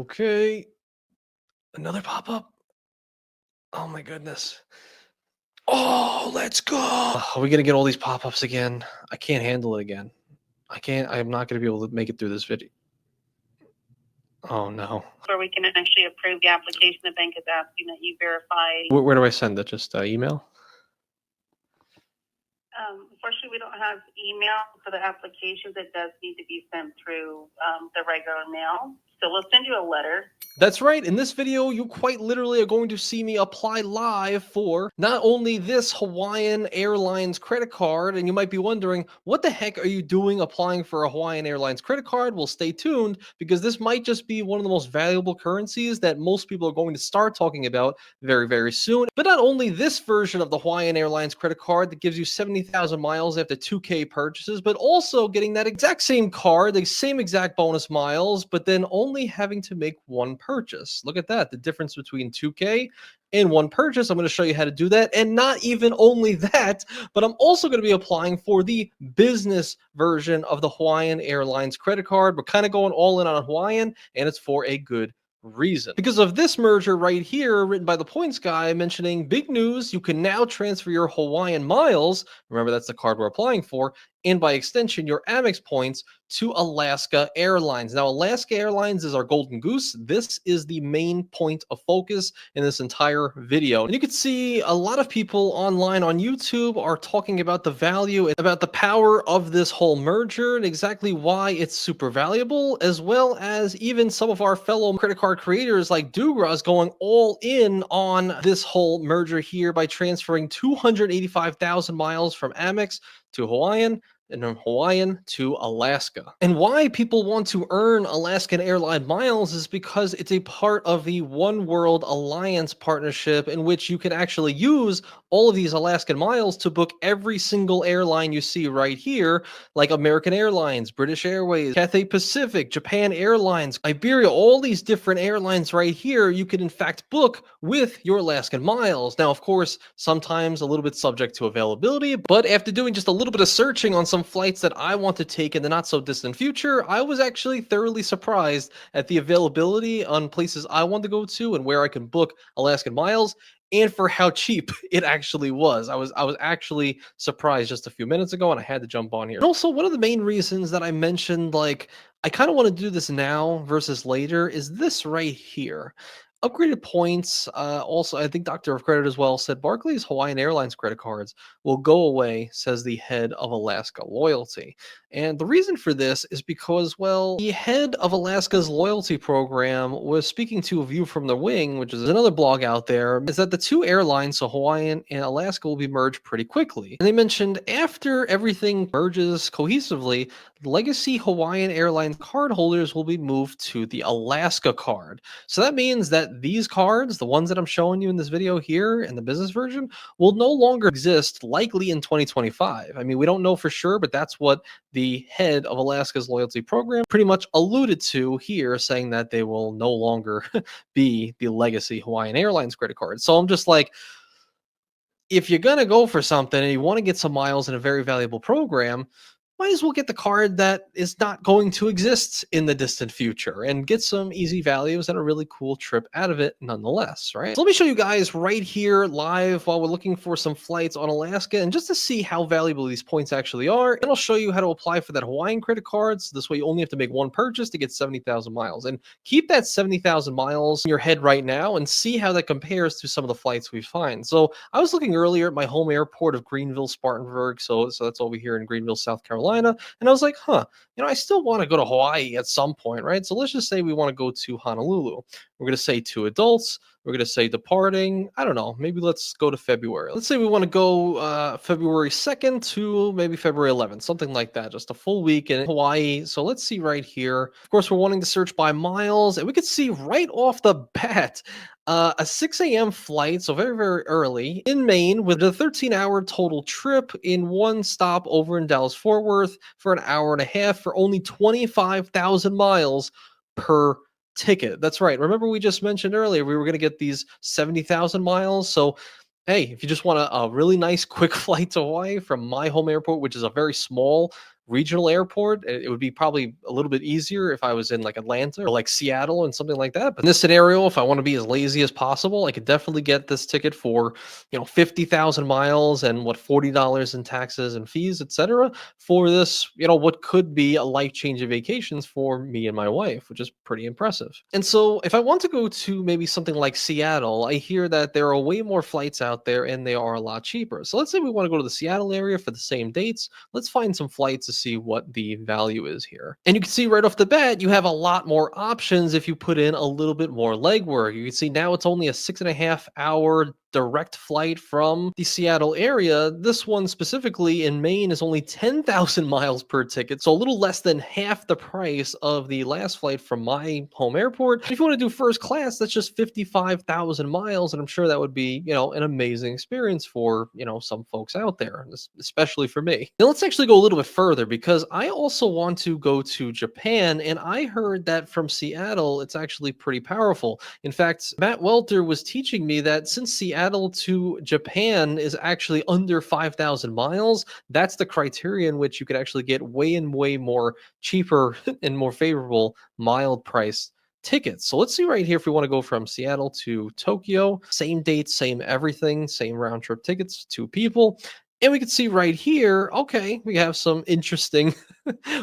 Okay, another pop-up. Oh my goodness. Oh, let's go. Are we gonna get all these pop-ups again? I can't handle it again. I'm not gonna be able to make it through this video. Oh no. Where we can actually approve the application, the bank is asking that you verify. Where do I send it? Just email? Unfortunately, we don't have email for the applications. It does need to be sent through the regular mail. So we'll send you a letter. That's right. In this video, you quite literally are going to see me apply live for not only this Hawaiian Airlines credit card, and you might be wondering, what the heck are you doing applying for a Hawaiian Airlines credit card? Well, stay tuned because this might just be one of the most valuable currencies that most people are going to start talking about very, very soon. But not only this version of the Hawaiian Airlines credit card that gives you 70,000 miles after 2K purchases, but also getting that exact same card, the same exact bonus miles, but then only having to make one purchase. Look at that, the difference between 2K and one purchase. I'm going to show you how to do that. And not even only that, but I'm also going to be applying for the business version of the Hawaiian Airlines credit card. We're kind of going all in on Hawaiian, and it's for a good reason. Because of this merger right here, written by the points guy, mentioning big news, you can now transfer your Hawaiian miles, remember that's the card we're applying for, and by extension, your Amex points to Alaska Airlines. Now, Alaska Airlines is our golden goose. This is the main point of focus in this entire video. And you can see a lot of people online on YouTube are talking about the value and about the power of this whole merger and exactly why it's super valuable, as well as even some of our fellow credit card creators like Dugras going all in on this whole merger here by transferring 285,000 miles from Amex to Hawaiian and from Hawaiian to Alaska. And why people want to earn Alaskan airline miles is because it's a part of the One World Alliance partnership in which you can actually use all of these Alaskan miles to book every single airline you see right here, like American Airlines, British Airways, Cathay Pacific, Japan Airlines, Iberia, all these different airlines right here, you can in fact book with your Alaskan miles. Now, of course, sometimes a little bit subject to availability, but after doing just a little bit of searching on some flights that I want to take in the not so distant future, I was actually thoroughly surprised at the availability on places I want to go to and where I can book Alaskan miles, and for how cheap it actually was. I was actually surprised just a few minutes ago, and I had to jump on here. And also, one of the main reasons that I mentioned, like, I kind of want to do this now versus later is this right here. Upgraded points. Also, I think Doctor of Credit as well said Barclays Hawaiian Airlines credit cards will go away, says the head of Alaska Loyalty. And the reason for this is because, well, the head of Alaska's loyalty program was speaking to A View from the Wing, which is another blog out there, is that the two airlines, so Hawaiian and Alaska, will be merged pretty quickly. And they mentioned after everything merges cohesively, legacy Hawaiian Airlines cardholders will be moved to the Alaska card. So that means that these cards, the ones that I'm showing you in this video here in the business version, will no longer exist likely in 2025. I mean, we don't know for sure, but that's what the head of Alaska's loyalty program pretty much alluded to here, saying that they will no longer be the legacy Hawaiian Airlines credit card. So I'm just like, if you're going to go for something and you want to get some miles in a very valuable program, might as well get the card that is not going to exist in the distant future and get some easy values and a really cool trip out of it nonetheless, right? So let me show you guys right here live while we're looking for some flights on Alaska, and just to see how valuable these points actually are. And I'll show you how to apply for that Hawaiian credit card. So this way you only have to make one purchase to get 70,000 miles. And keep that 70,000 miles in your head right now and see how that compares to some of the flights we find. So I was looking earlier at my home airport of Greenville, Spartanburg. So that's over here in Greenville, South Carolina. And I was like, I still want to go to Hawaii at some point, right? So let's just say we want to go to Honolulu. We're going to say 2 adults. We're going to say departing. I don't know. Maybe let's go to February. Let's say we want to go February 2nd to maybe February 11th, something like that. Just a full week in Hawaii. So let's see right here. Of course, we're wanting to search by miles, and we could see right off the bat a 6 a.m. flight, so very, very early, in Maine with a 13-hour total trip in one stop over in Dallas-Fort Worth for an hour and a half for only 25,000 miles per ticket. That's right. Remember we just mentioned earlier we were going to get these 70,000 miles. So hey, if you just want a really nice quick flight to Hawaii from my home airport, which is a very small regional airport. It would be probably a little bit easier if I was in like Atlanta or like Seattle and something like that. But in this scenario, if I want to be as lazy as possible, I could definitely get this ticket for, 50,000 miles and what, $40 in taxes and fees, etc. for this, what could be a life-changing vacations for me and my wife, which is pretty impressive. And so if I want to go to maybe something like Seattle, I hear that there are way more flights out there and they are a lot cheaper. So let's say we want to go to the Seattle area for the same dates. Let's find some flights to see what the value is here. And you can see right off the bat, you have a lot more options if you put in a little bit more legwork. You can see now it's only a 6.5 hour direct flight from the Seattle area. This one specifically in Maine is only 10,000 miles per ticket, so a little less than half the price of the last flight from my home airport. If you want to do first class, that's just 55,000 miles, and I'm sure that would be, an amazing experience for, some folks out there, especially for me. Now let's actually go a little bit further because I also want to go to Japan, and I heard that from Seattle, it's actually pretty powerful. In fact, Matt Welter was teaching me that since Seattle to Japan is actually under 5,000 miles, that's the criteria in which you could actually get way more cheaper and more favorable mild price tickets. So let's see right here if we want to go from Seattle to Tokyo, same date, same everything, same round trip tickets, 2 people. And we can see right here, okay, we have some interesting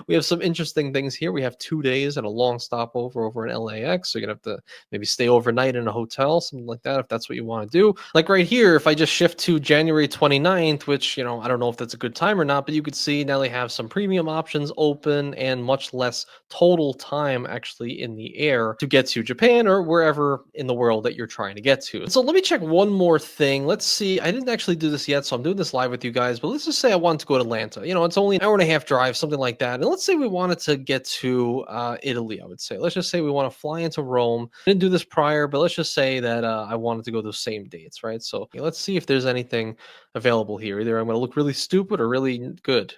we have some interesting things here. We have 2 days and a long stopover over in LAX. So you're gonna have to maybe stay overnight in a hotel, something like that, if that's what you want to do. Like right here, if I just shift to January 29th, which, I don't know if that's a good time or not, but you could see now they have some premium options open and much less total time actually in the air to get to Japan or wherever in the world that you're trying to get to. So let me check one more thing. Let's see. I didn't actually do this yet, so I'm doing this live with you guys, but let's just say I wanted to go to Atlanta. It's only an hour and a half drive, something like that. And let's say we wanted to get to Italy, I would say. Let's just say we want to fly into Rome. I didn't do this prior, but let's just say that I wanted to go those same dates, right? So let's see if there's anything available here. Either I'm going to look really stupid or really good.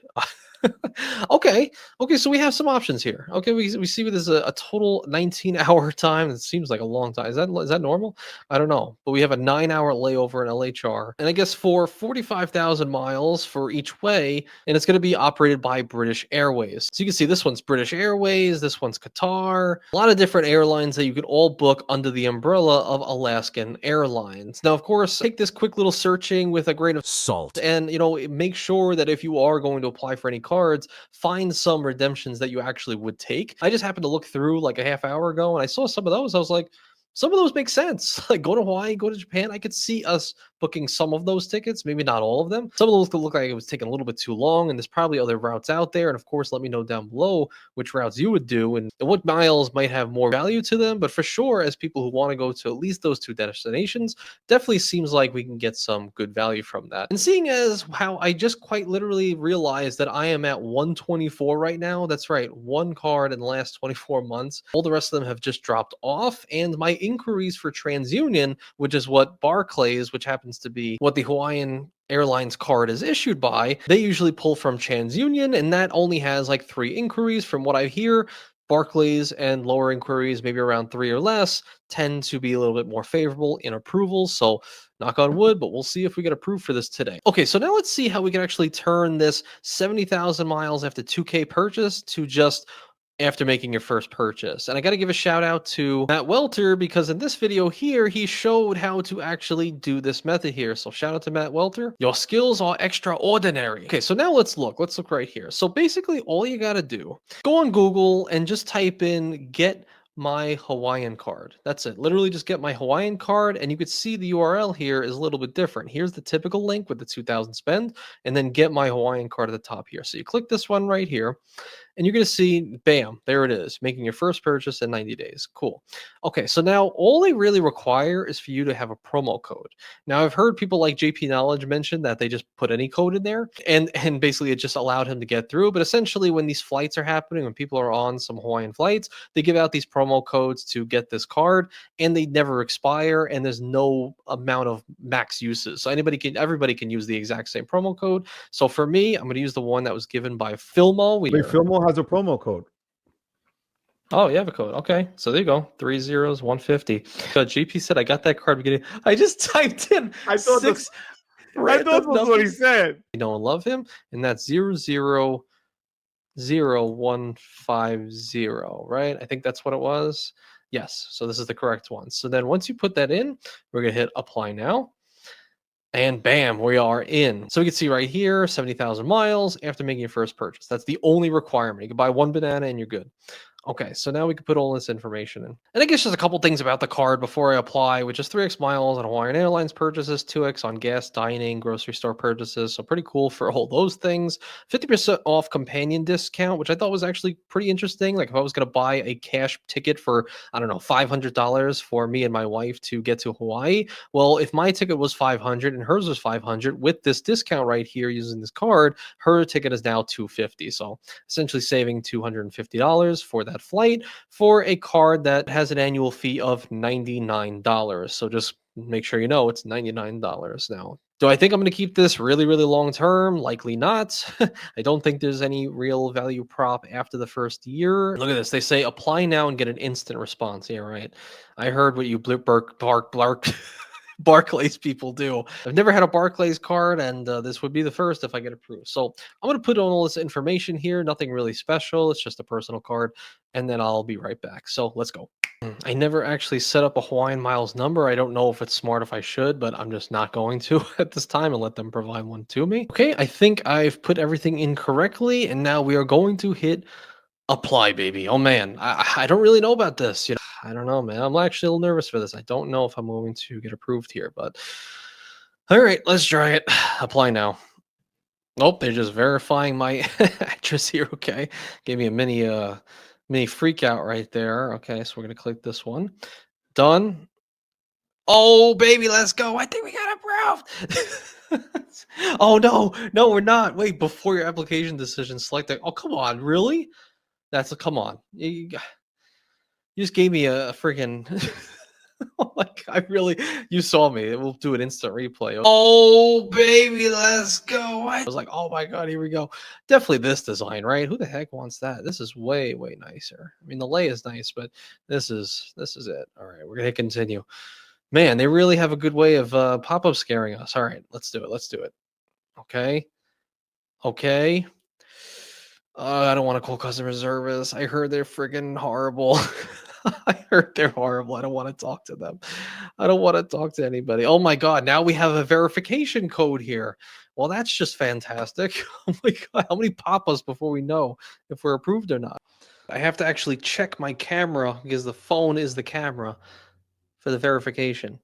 Okay. So we have some options here. Okay, we see there's a total 19-hour time. It seems like a long time. Is that normal? I don't know. But we have a 9-hour layover in LHR. And I guess for 45,000 miles for each way, and it's going to be operated by British Airways. So you can see this one's British Airways, this one's Qatar, a lot of different airlines that you could all book under the umbrella of Alaskan Airlines. Now, of course, take this quick little searching with a grain of salt and, make sure that if you are going to apply for any cards, find some redemptions that you actually would take. I just happened to look through like a half hour ago and I saw some of those. I was like, some of those make sense. Like go to Hawaii, go to Japan. I could see us booking some of those tickets, maybe not all of them. Some of those could look like it was taking a little bit too long, and there's probably other routes out there. And of course, let me know down below which routes you would do and what miles might have more value to them. But for sure, as people who want to go to at least those 2 destinations, definitely seems like we can get some good value from that. And seeing as how I just quite literally realized that I am at 124 right now, that's right, 1 card in the last 24 months. All the rest of them have just dropped off, and my inquiries for TransUnion, which is what Barclays, which happens to be what the Hawaiian Airlines card is issued by, they usually pull from TransUnion, and that only has like 3 inquiries from what I hear. Barclays and lower inquiries, maybe around 3 or less, tend to be a little bit more favorable in approvals. So knock on wood, but we'll see if we get approved for this today. Okay, so now let's see how we can actually turn this 70,000 miles after 2K purchase to just after making your first purchase. And I got to give a shout out to Matt Welter because in this video here, he showed how to actually do this method here. So shout out to Matt Welter. Your skills are extraordinary. Okay, so now let's look right here. So basically all you got to do, go on Google and just type in get my Hawaiian card. That's it. Literally just get my Hawaiian card, and you could see the URL here is a little bit different. Here's the typical link with the 2,000 spend, and then get my Hawaiian card at the top here. So you click this one right here, and you're going to see, bam, there it is, making your first purchase in 90 days. Cool. Okay, so now all they really require is for you to have a promo code. Now, I've heard people like JP Knowledge mention that they just put any code in there, and basically it just allowed him to get through. But essentially, when these flights are happening, when people are on some Hawaiian flights, they give out these promo codes to get this card, and they never expire, and there's no amount of max uses. So everybody can use the exact same promo code. So for me, I'm going to use the one that was given by Filmo. Wait, Filmo has a promo code. Oh, you have a code. Okay. So there you go. 3 zeros, 150. GP said I got that card beginning. I just typed in I thought six I thought that's what he said. You know and love him. And that's 00 0150, right? I think that's what it was. Yes, so this is the correct one. So then once you put that in, we're gonna hit apply now. And bam, we are in. So we can see right here, 70,000 miles after making your first purchase. That's the only requirement. You can buy one banana and you're good. Okay, so now we can put all this information in. And I guess just a couple things about the card before I apply, which is 3x miles on Hawaiian Airlines purchases, 2x on gas, dining, grocery store purchases. So pretty cool for all those things. 50% off companion discount, which I thought was actually pretty interesting. Like if I was going to buy a cash ticket for, I don't know, $500 for me and my wife to get to Hawaii. Well, if my ticket was 500 and hers was 500, with this discount right here using this card, her ticket is now 250. So essentially saving $250 for that flight for a card that has an annual fee of $99. So just make sure you know it's $99 now. Do I think I'm going to keep this really, really long term? Likely not. I don't think there's any real value prop after the first year. Look at this. They say apply now and get an instant response. Yeah, right. I heard what you Barclays people do. I've never had a Barclays card, and this would be the first if I get approved. So I'm going to put on all this information here. Nothing really special. It's just a personal card, and then I'll be right back. So let's go. I never actually set up a Hawaiian Miles number. I don't know if it's smart if I should, but I'm just not going to at this time and let them provide one to me. Okay, I think I've put everything in correctly, and now we are going to hit apply, baby. Oh man, I don't really know about this. I don't know, man. I'm actually a little nervous for this. I don't know if I'm going to get approved here, but all right, let's try it. Apply now. Nope, they're just verifying my address here. Okay, gave me a mini freak out right there. Okay, so we're gonna click this one. Done. Oh baby, let's go. I think we got approved. Oh no, we're not. Wait, before your application decision, select it. Oh come on, really? Come on. You just gave me a freaking oh my god, you saw me. We'll do an instant replay. Oh baby, let's go. I was like, oh my god, here we go. Definitely this design, right? Who the heck wants that? This is way, way nicer. I mean, the lay is nice, but this is it. All right, we're gonna continue. Man, they really have a good way of pop-up scaring us. All right, let's do it. Let's do it. Okay. Okay. I don't want to call customer service. I heard they're friggin' horrible. I heard they're horrible. I don't want to talk to them. I don't want to talk to anybody. Oh my god, now we have a verification code here. Well, that's just fantastic. Oh my god, how many pop-ups before we know if we're approved or not? I have to actually check my camera because the phone is the camera for the verification.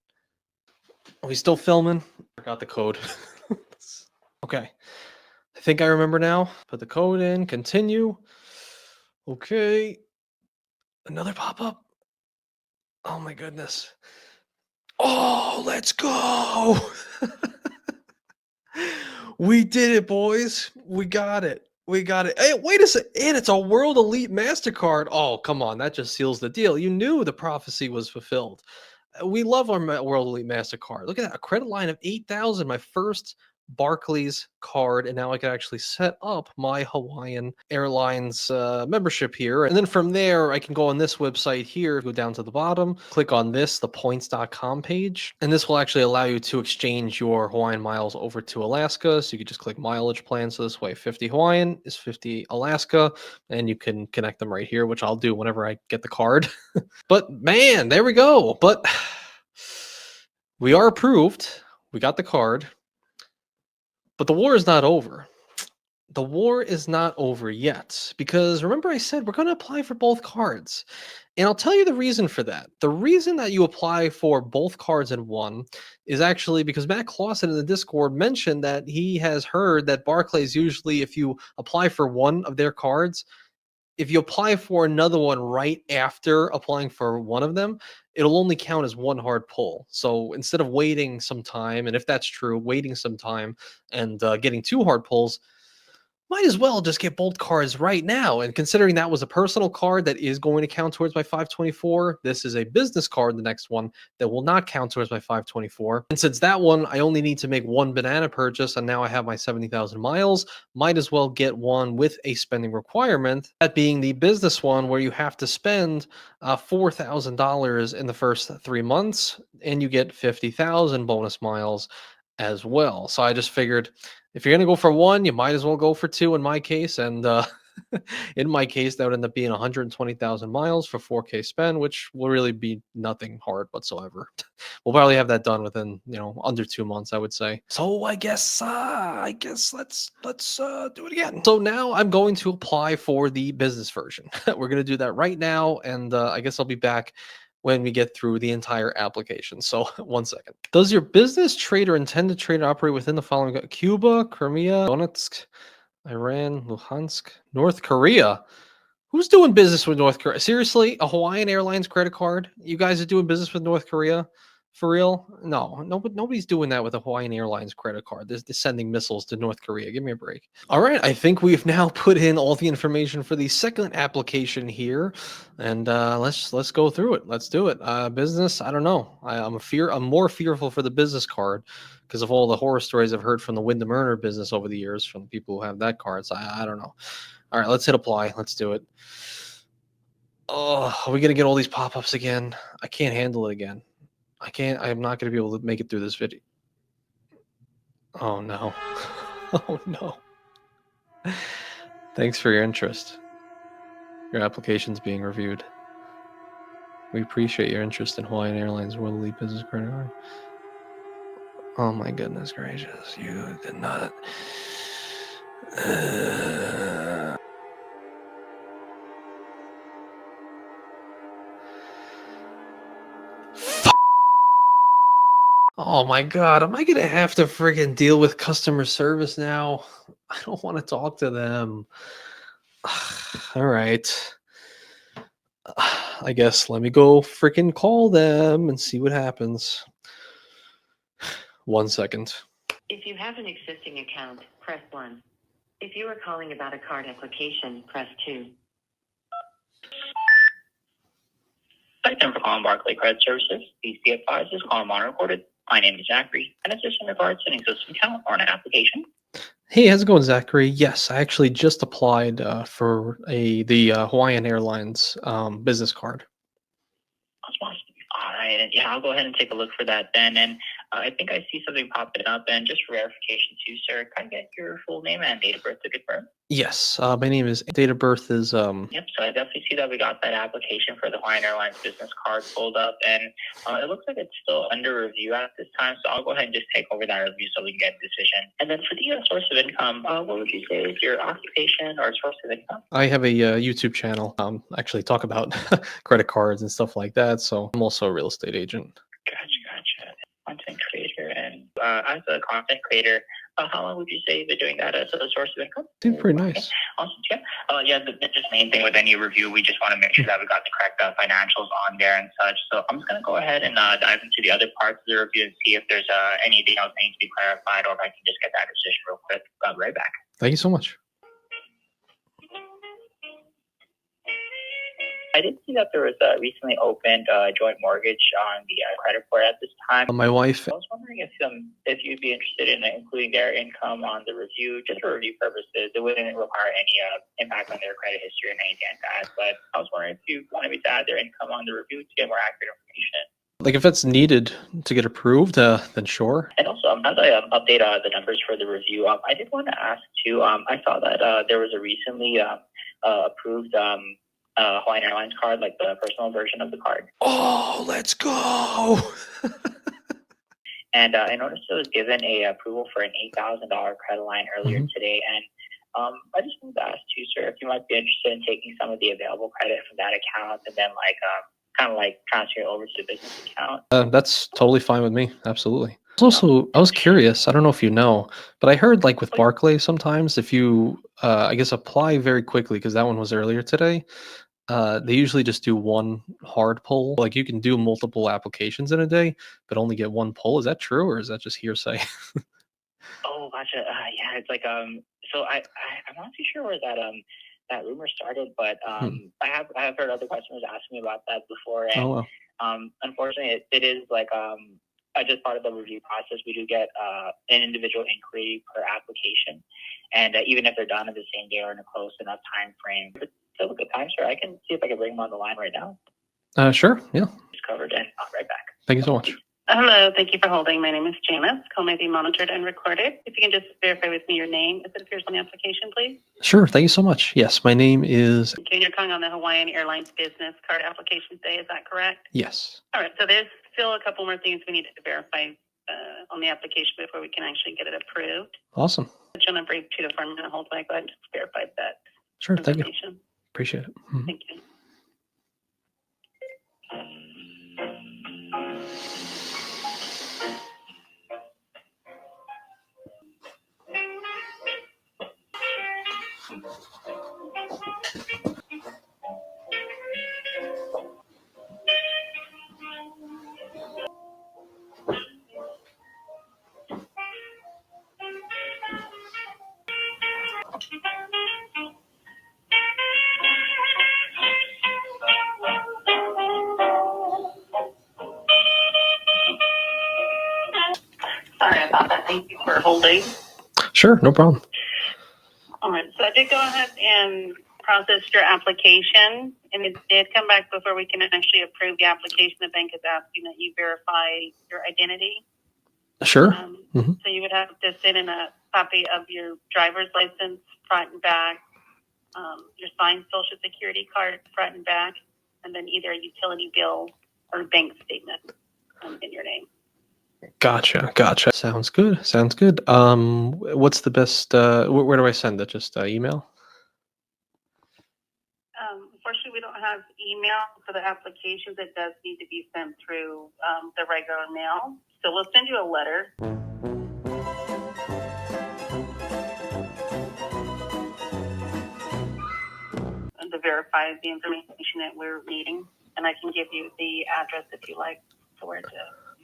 Are we still filming? Forgot the code. Okay. I think I remember now. Put the code in, continue. Okay. Another pop-up. Oh my goodness. Oh, let's go. We did it, boys. We got it. We got it. Hey, wait a second. And it's a World Elite MasterCard. Oh, come on. That just seals the deal. You knew the prophecy was fulfilled. We love our World Elite MasterCard. Look at that. A credit line of 8,000. My first Barclays card, and now I can actually set up my Hawaiian Airlines membership here. And then from there, I can go on this website here, go down to the bottom, click on this, the points.com page, and this will actually allow you to exchange your Hawaiian miles over to Alaska. So you can just click mileage plan. So this way, 50 Hawaiian is 50 Alaska, and you can connect them right here, which I'll do whenever I get the card. But man, there we go. But we are approved. We got the card. But the war is not over. The war is not over yet because remember I said we're going to apply for both cards. And I'll tell you the reason for that. The reason that you apply for both cards in one is actually because Matt Clausen in the Discord mentioned that he has heard that Barclays usually, if you apply for one of their cards, if you apply for another one right after applying for one of them, it'll only count as one hard pull. So instead of waiting some time, and if that's true, waiting some time and getting two hard pulls, might as well just get both cards right now. And considering that was a personal card that is going to count towards my 524, this is a business card, the next one, that will not count towards my 524. And since that one, I only need to make one banana purchase, and now I have my 70,000 miles, might as well get one with a spending requirement, that being the business one where you have to spend $4,000 in the first 3 months, and you get 50,000 bonus miles as well. So I just figured if you're going to go for one, you might as well go for two in my case. And In my case, that would end up being 120,000 miles for 4K spend, which will really be nothing hard whatsoever. We'll probably have that done within, under 2 months, I would say. So I guess let's do it again. So now I'm going to apply for the business version. We're gonna do that right now, and I guess I'll be back when we get through the entire application. So 1 second. Does your business trade or intend to trade or operate within the following: Cuba, Crimea, Donetsk, Iran, Luhansk, North Korea? Who's doing business with North Korea? Seriously, a Hawaiian Airlines credit card? You guys are doing business with North Korea? For real? No, but nobody's doing that with a Hawaiian Airlines credit card. They're sending missiles to North Korea. Give me a break. All right, I think we've now put in all the information for the second application here, and let's go through it. Let's do it. Business, I don't know. I'm more fearful for the business card because of all the horror stories I've heard from the Wyndham Earner business over the years from people who have that card. So I don't know. All right, let's hit apply. Let's do it. Oh, are we gonna get all these pop-ups again? I can't handle it again. I'm not gonna be able to make it through this video. Oh no. Oh no. Thanks for your interest. Your application's being reviewed. We appreciate your interest in Hawaiian Airlines World Elite Business Credit Card. Oh my goodness gracious. You did not. Oh my god, am I gonna have to friggin' deal with customer service now? I don't want to talk to them. All right. I guess let me go freaking call them and see what happens. 1 second. If you have an existing account, press 1. If you are calling about a card application, press 2. Thank you for calling Barclays Credit Services. Please be advised this call is unrecorded. My name is Zachary, and it's just in regards to an existing account or an application. Hey, how's it going, Zachary? Yes, I actually just applied for the Hawaiian Airlines business card. Awesome. All right, and yeah, I'll go ahead and take a look for that then. And I think I see something popping up. And just for verification too, sir, can I get your full name and date of birth to confirm? Yes, my name is. Date of birth is. Yep. So I definitely see that we got that application for the Hawaiian Airlines business card pulled up, and it looks like it's still under review at this time. So I'll go ahead and just take over that review so we can get a decision. And then for the source of income, what would you say is your occupation or source of income? I have a YouTube channel. Actually talk about credit cards and stuff like that. So I'm also a real estate agent. Gotcha. Content creator, and as a content creator, how long would you say you've been doing that as a source of income? Seems pretty nice. Awesome. Yeah. The just main thing with any review, we just want to make sure that we got the correct financials on there and such. So I'm just going to go ahead and dive into the other parts of the review and see if there's anything else that needs to be clarified, or if I can just get that decision real quick. I'll be right back. Thank you so much. I did see that there was a recently opened joint mortgage on the credit report at this time. My wife. I was wondering if you'd be interested in including their income on the review, just for review purposes. It wouldn't require any impact on their credit history or anything like that. But I was wondering if you wanted me to add their income on the review to get more accurate information. Like if it's needed to get approved, then sure. And also, as I update the numbers for the review, I did want to ask too. I saw that there was a recently approved Hawaiian Airlines card, like the personal version of the card. Oh, let's go. And I noticed it was given a approval for an $8,000 credit line earlier today. And I just wanted to ask too, sir, if you might be interested in taking some of the available credit from that account and then kind of transfer it over to the business account. That's totally fine with me. Absolutely. Also, I was curious. I don't know if you know, but I heard like with Barclays sometimes if you, I guess, apply very quickly, because that one was earlier today, they usually just do one hard pull. Like you can do multiple applications in a day, but only get one pull. Is that true, or is that just hearsay? Oh, gotcha. Yeah, it's like So I'm not too sure where that rumor started, but I have heard other customers ask me about that before, and unfortunately, it is like just part of the review process. We do get an individual inquiry per application, and even if they're done in the same day or in a close enough time frame, it's still a good time, sir. I can see if I can bring them on the line right now. Sure. Yeah. It's covered, and I'll be right back. Thank you so much. Hello, thank you for holding. My name is Janice. Call may be monitored and recorded. If you can just verify with me your name as it appears on the application, please. Sure. Thank you so much. Yes, my name is. Okay, and you're calling on the Hawaiian Airlines business card application today, is that correct? Yes. All right, so there's still a couple more things we need to verify on the application before we can actually get it approved. Awesome. Put you on a brief 2 to 4 minute hold while I go ahead and just verify that Sure. Thank you. information. Appreciate it. Mhm. Thank you. Sorry about that. Thank you for holding. Sure. No problem. All right, so I did go ahead and process your application, and it did come back before we can actually approve the application. The bank is asking that you verify your identity. Sure. So you would have to send in a copy of your driver's license, front and back, your signed social security card, front and back, and then either a utility bill or bank statement in your name. Gotcha. Sounds good. What's the best? Where do I send it? Just email. Unfortunately, we don't have email for the applications. It does need to be sent through the regular mail. So we'll send you a letter. To verify the information that we're needing, and I can give you the address if you like to where to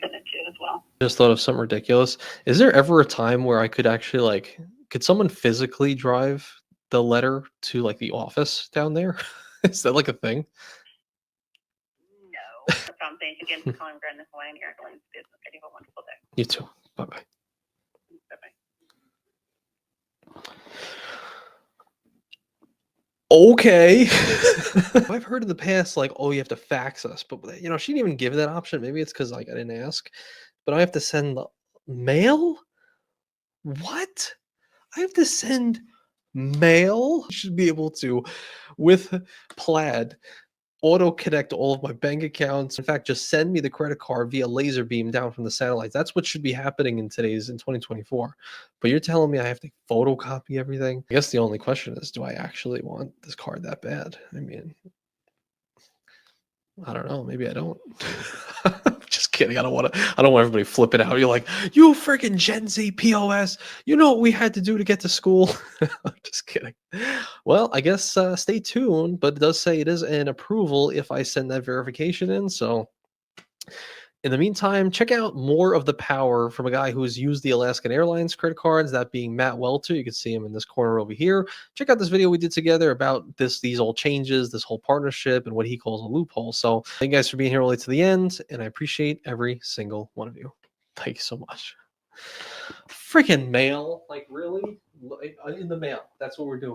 send it to as well. Just thought of something ridiculous. Is there ever a time where I could actually could someone physically drive the letter to the office down there? Is that a thing? No. No problem. Thank you again for calling Grand Hawaiian Airlines business. I have a wonderful day. You too. Bye bye. Bye-bye. Okay. I've heard in the past, oh, you have to fax us, but she didn't even give that option. Maybe it's because I didn't ask, but I have to send the mail. What? I have to send mail? I should be able to, with Plaid, auto connect all of my bank accounts. In fact, just send me the credit card via laser beam down from the satellites. That's what should be happening in 2024. But you're telling me I have to photocopy everything? I guess the only question is, do I actually want this card that bad? I mean, I don't know. Maybe I don't. Just kidding. I don't want everybody flipping out. You're like, you freaking Gen Z POS. You know what we had to do to get to school? I'm just kidding. Well, I guess stay tuned, but it does say it is an approval if I send that verification in. So in the meantime, check out more of the power from a guy who's used the Alaskan Airlines credit cards, that being Matt Welter. You can see him in this corner over here. Check out this video we did together about these old changes, this whole partnership, and what he calls a loophole. So thank you guys for being here all the way to the end, and I appreciate every single one of you. Thank you so much. Freaking mail. Really? In the mail. That's what we're doing.